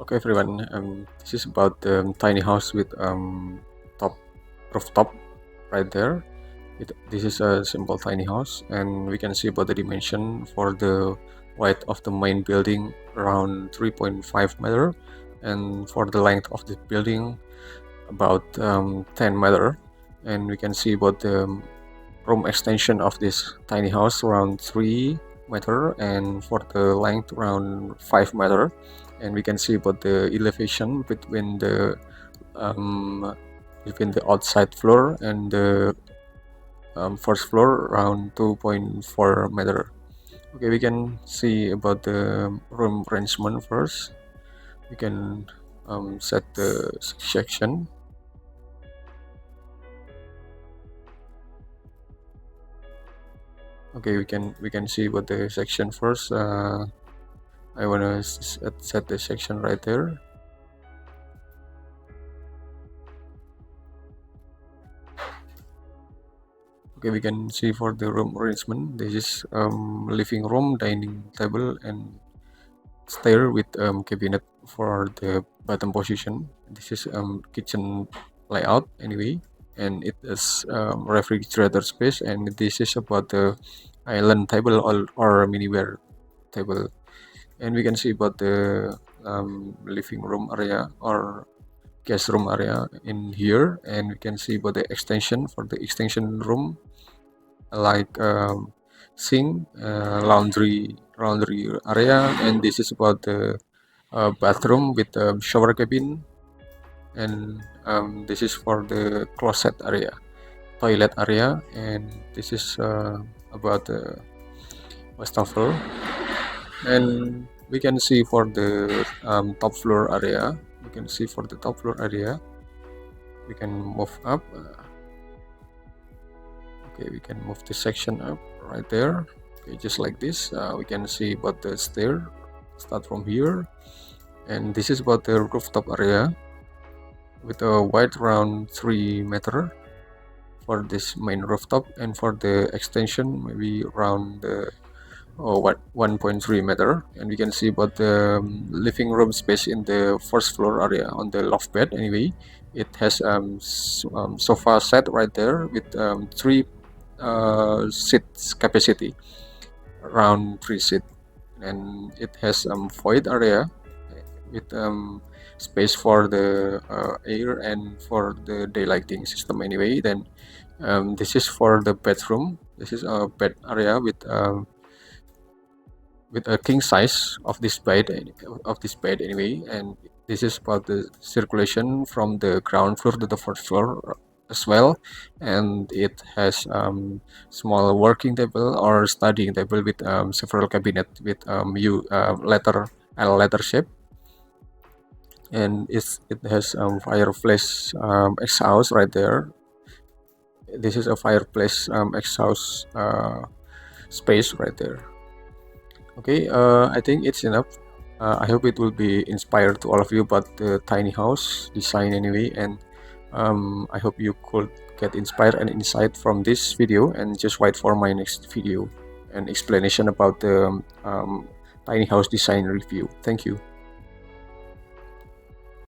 Okay everyone, this is about the tiny house with top rooftop right there. This is a simple tiny house, and we can see about the dimension for the height of the main building around 3.5 meter, and for the length of the building about 10 meter. And we can see about the room extension of this tiny house around 3 meter, and for the length around 5 meter. And we can see about the elevation um, between the outside floor and the first floor around 2.4 meter. Okay, we can see about the room arrangement first. We can set the section. Okay, we can see about the section first. I want to set the section right there. Okay, we can see for the room arrangement. This is living room, dining table, and stair with cabinet for the bottom position. This is kitchen layout anyway, and it is refrigerator space, and this is about the island table or minibar table. And we can see about the living room area or guest room area in here, and we can see about the extension for the extension room, like sink, laundry area, and this is about the bathroom with shower cabin, and this is for the closet area, toilet area, and this is about the wastafel. And we can see for the top floor area. We can see for the top floor area. We can move up. Okay, we can move the section up right there. Okay, just like this. We can see about the stair. Start from here, and this is about the rooftop area with a height around 3 meter for this main rooftop, and for the extension maybe around the 1.3 meter. And we can see about the living room space in the first floor area on the loft bed anyway. It has sofa set right there with 3 seats capacity, around 3 seat, and it has void area with space for the air and for the daylighting system anyway. Then this is for the bedroom. This is a bed area with a king size of this bed anyway, and this is about the circulation from the ground floor to the first floor as well. And it has small working table or studying table with several cabinet with letter shape, and it has fireplace exhaust right there. This is a fireplace exhaust space right there. Okay, I think it's enough. I hope it will be inspired to all of you about the tiny house design anyway, and I hope you could get inspired and insight from this video, and just wait for my next video and explanation about the tiny house design review. Thank you.